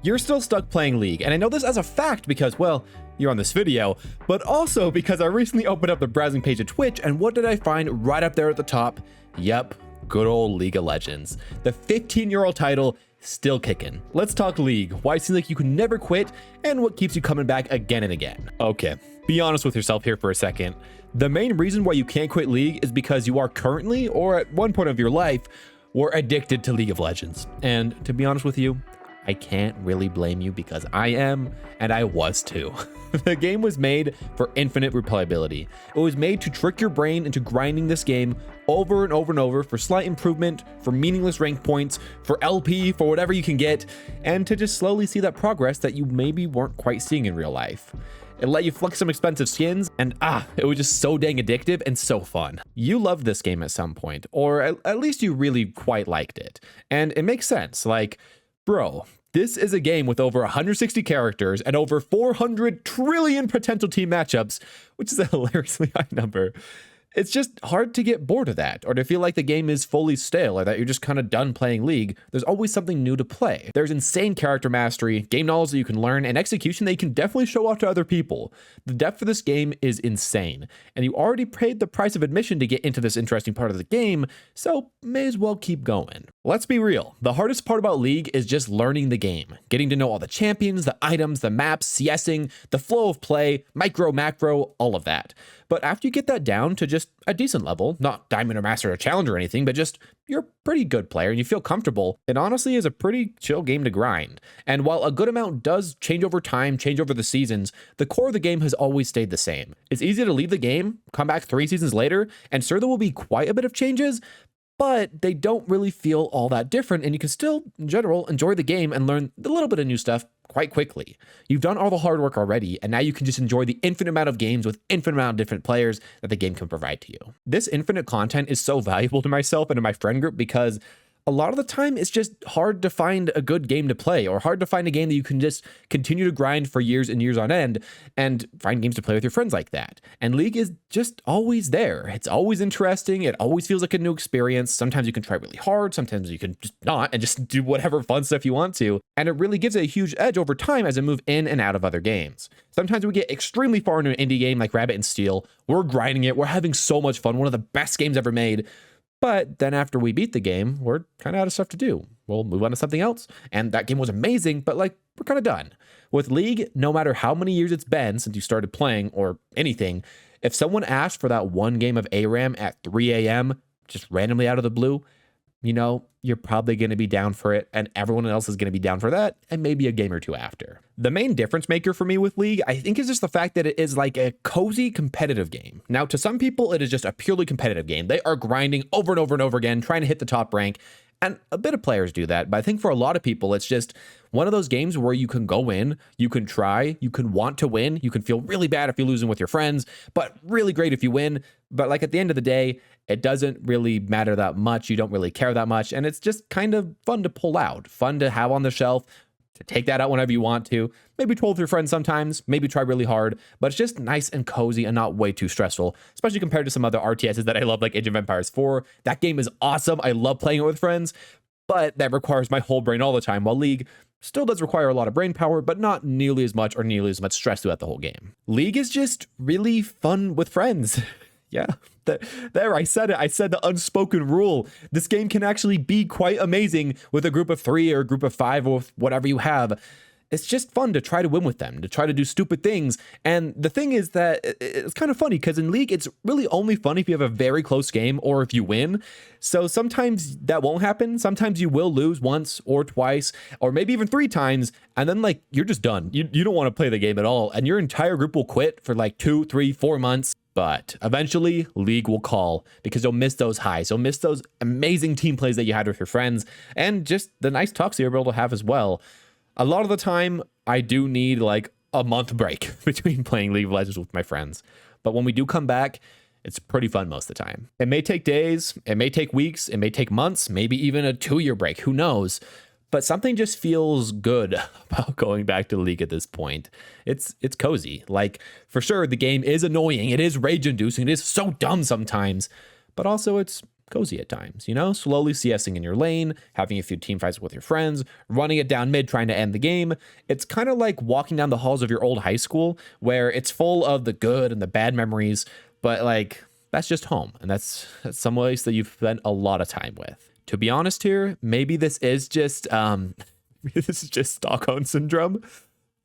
You're still stuck playing League, and I know this as a fact because, well, you're on this video, but also because I recently opened up the browsing page of Twitch, and what did I find right up there at the top? Yep, good old League of Legends. The 15-year-old title still kicking. Let's talk League, why it seems like you can never quit, and what keeps you coming back again and again. Okay, be honest with yourself here for a second. The main reason why you can't quit League is because you are currently, or at one point of your life, were addicted to League of Legends. And to be honest with you, I can't really blame you because I am, and I was too. The game was made for infinite replayability. It was made to trick your brain into grinding this game over and over and over for slight improvement, for meaningless rank points, for LP, for whatever you can get, and to just slowly see that progress that you maybe weren't quite seeing in real life. It let you flex some expensive skins, and it was just so dang addictive and so fun. You loved this game at some point, or at least you really quite liked it. And it makes sense, like, bro, this is a game with over 160 characters and over 400 trillion potential team matchups, which is a hilariously high number. It's just hard to get bored of that, or to feel like the game is fully stale, or that you're just kind of done playing League. There's always something new to play. There's insane character mastery, game knowledge that you can learn, and execution that you can definitely show off to other people. The depth of this game is insane, and you already paid the price of admission to get into this interesting part of the game, so may as well keep going. Let's be real, the hardest part about League is just learning the game, getting to know all the champions, the items, the maps, CSing, the flow of play, micro, macro, all of that. But after you get that down to just a decent level, not Diamond or Master or Challenger or anything, but just you're a pretty good player and you feel comfortable, it honestly is a pretty chill game to grind. And while a good amount does change over time, change over the seasons, the core of the game has always stayed the same. It's easy to leave the game, come back 3 seasons later, and sure, there will be quite a bit of changes, but they don't really feel all that different, and you can still, in general, enjoy the game and learn a little bit of new stuff quite quickly. You've done all the hard work already, and now you can just enjoy the infinite amount of games with infinite amount of different players that the game can provide to you. This infinite content is so valuable to myself and to my friend group because a lot of the time it's just hard to find a good game to play, or hard to find a game that you can just continue to grind for years and years on end and find games to play with your friends like that. And League is just always there. It's always interesting. It always feels like a new experience. Sometimes you can try really hard. Sometimes you can just not and just do whatever fun stuff you want to. And it really gives it a huge edge over time as it moves in and out of other games. Sometimes we get extremely far into an indie game like Rabbit and Steel. We're grinding it. We're having so much fun. One of the best games ever made. But then after we beat the game, we're kind of out of stuff to do. We'll move on to something else. And that game was amazing, but like, we're kind of done. With League, no matter how many years it's been since you started playing or anything, if someone asked for that one game of ARAM at 3 a.m., just randomly out of the blue, you know, you're probably going to be down for it, and everyone else is going to be down for that, and maybe a game or two after. The main difference maker for me with League, I think, is just the fact that it is like a cozy competitive game. Now, to some people, it is just a purely competitive game. They are grinding over and over and over again, trying to hit the top rank, and a bit of players do that, but I think for a lot of people, it's just one of those games where you can go in, you can try, you can want to win, you can feel really bad if you're losing with your friends, but really great if you win. But like at the end of the day, it doesn't really matter that much. You don't really care that much. And it's just kind of fun to pull out, fun to have on the shelf, to take that out whenever you want to, maybe troll with your friends sometimes, maybe try really hard, but it's just nice and cozy and not way too stressful, especially compared to some other RTSs that I love, like Age of Empires 4. That game is awesome. I love playing it with friends, but that requires my whole brain all the time, while League still does require a lot of brain power, but not nearly as much or nearly as much stress throughout the whole game. League is just really fun with friends. Yeah, there, I said it. I said the unspoken rule. This game can actually be quite amazing with a group of 3 or a group of 5 or whatever you have. It's just fun to try to win with them, to try to do stupid things. And the thing is that it's kind of funny because in League, it's really only fun if you have a very close game or if you win. So sometimes that won't happen. Sometimes you will lose once or twice, or maybe even 3 times. And then like, you're just done. You don't want to play the game at all. And your entire group will quit for like 2, 3, 4 months. But eventually, League will call because you'll miss those highs. You'll miss those amazing team plays that you had with your friends and just the nice talks you're able to have as well. A lot of the time, I do need like a month break between playing League of Legends with my friends. But when we do come back, it's pretty fun most of the time. It may take days, it may take weeks, it may take months, maybe even a 2-year break. Who knows? But something just feels good about going back to League at this point. It's cozy. Like, for sure, the game is annoying. It is rage-inducing. It is so dumb sometimes. But also, it's cozy at times, you know, slowly CSing in your lane, having a few team fights with your friends, running it down mid, trying to end the game. It's kind of like walking down the halls of your old high school where it's full of the good and the bad memories, but like that's just home. And that's some place that you've spent a lot of time with. To be honest here, maybe this is just, this is just Stockholm syndrome,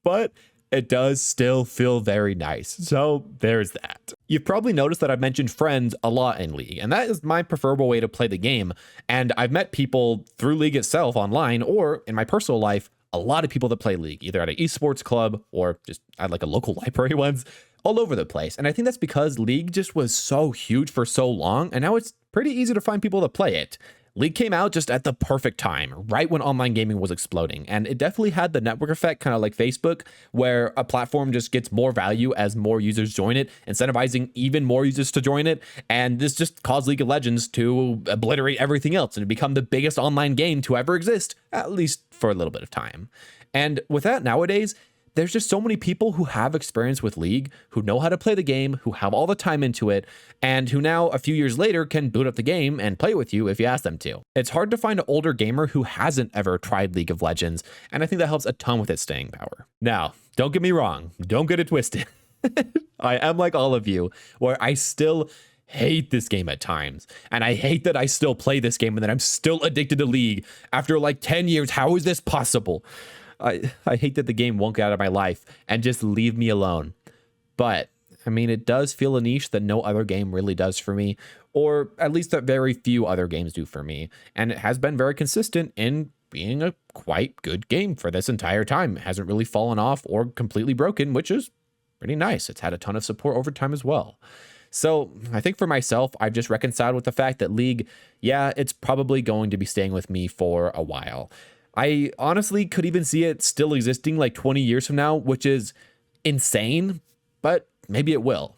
but it does still feel very nice. So there's that. You've probably noticed that I've mentioned friends a lot in League, and that is my preferable way to play the game. And I've met people through League itself online or in my personal life, a lot of people that play League, either at an esports club or just at like a local library ones, all over the place. And I think that's because League just was so huge for so long, and now it's pretty easy to find people that play it. League came out just at the perfect time, right when online gaming was exploding. And it definitely had the network effect, kind of like Facebook, where a platform just gets more value as more users join it, incentivizing even more users to join it. And this just caused League of Legends to obliterate everything else and to become the biggest online game to ever exist, at least for a little bit of time. And with that, nowadays, there's just so many people who have experience with League, who know how to play the game, who have all the time into it, and who now, a few years later, can boot up the game and play with you if you ask them to. It's hard to find an older gamer who hasn't ever tried League of Legends, and I think that helps a ton with its staying power. Now, don't get me wrong, don't get it twisted. I am like all of you, where I still hate this game at times, and I hate that I still play this game and that I'm still addicted to League after like 10 years. How is this possible? I hate that the game won't get out of my life and just leave me alone. But I mean, it does feel a niche that no other game really does for me, or at least that very few other games do for me. And it has been very consistent in being a quite good game for this entire time. It hasn't really fallen off or completely broken, which is pretty nice. It's had a ton of support over time as well. So I think for myself, I've just reconciled with the fact that League, yeah, it's probably going to be staying with me for a while. I honestly could even see it still existing like 20 years from now, which is insane, but maybe it will.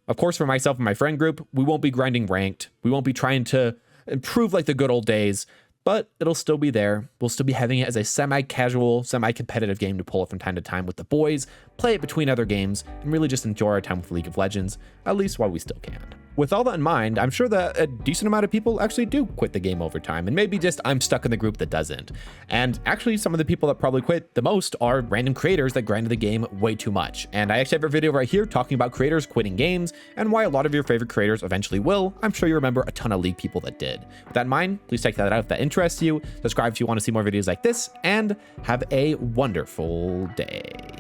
Of course, for myself and my friend group, we won't be grinding ranked. We won't be trying to improve like the good old days, but it'll still be there. We'll still be having it as a semi-casual, semi-competitive game to pull it from time to time with the boys, play it between other games, and really just enjoy our time with League of Legends, at least while we still can. With all that in mind, I'm sure that a decent amount of people actually do quit the game over time, and maybe just I'm stuck in the group that doesn't. And actually, some of the people that probably quit the most are random creators that grinded the game way too much. And I actually have a video right here talking about creators quitting games and why a lot of your favorite creators eventually will. I'm sure you remember a ton of League people that did. With that in mind, please check that out if that interests you. Subscribe if you want to see more videos like this, and have a wonderful day.